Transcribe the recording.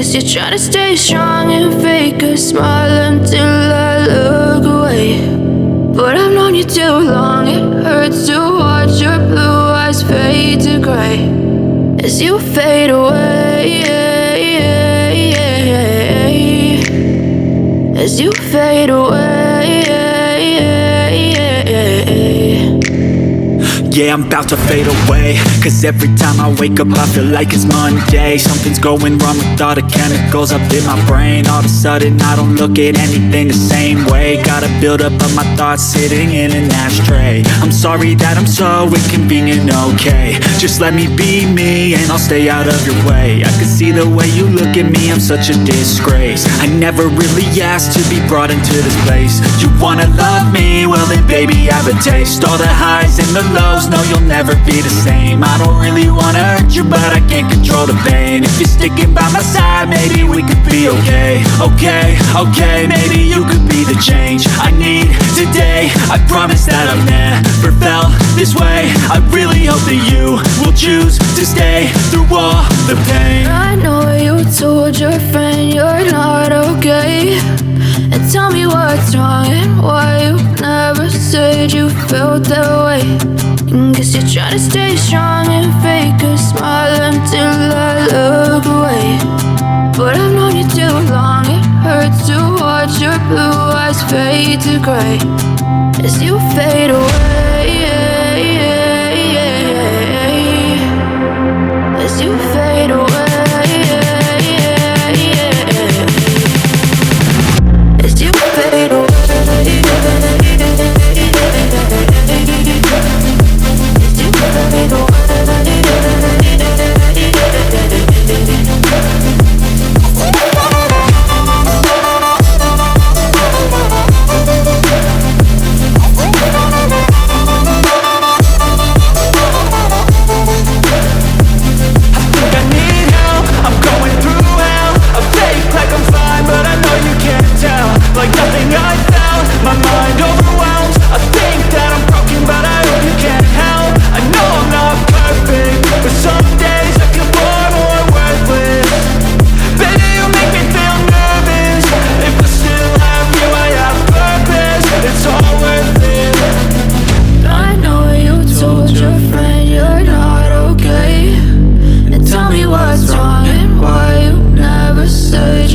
Guess you're trying to stay strong and fake a smile until I look away. But I've known you too long, it hurts to watch your blue eyes fade to gray as you fade away, as you fade away. Yeah, I'm about to fade away, cause every time I wake up I feel like it's Monday. Something's going wrong with all the chemicals up in my brain. All of a sudden I don't look at anything the same way. Got a buildup of my thoughts sitting in an ashtray. I'm sorry that I'm so inconvenient, okay. Just let me be me and I'll stay out of your way. I can see the way you look at me, I'm such a disgrace. I never really asked to be brought into this place. You wanna love me? Well then baby have a taste. All the highs and the lows, no, you'll never be the same. I don't really wanna hurt you, but I can't control the pain. If you're sticking by my side, maybe we could be okay. Okay, maybe you could be the change I need today. I promise that I've never felt this way. I really hope that you will choose to stay through all the pain. I know you told your friend you're not okay, and tell me what's wrong and why you never said you felt that way. Guess you're trying to stay strong and fake a smile until I look away. But I've known you too long, it hurts to watch your blue eyes fade to gray as you fade away, as you fade away.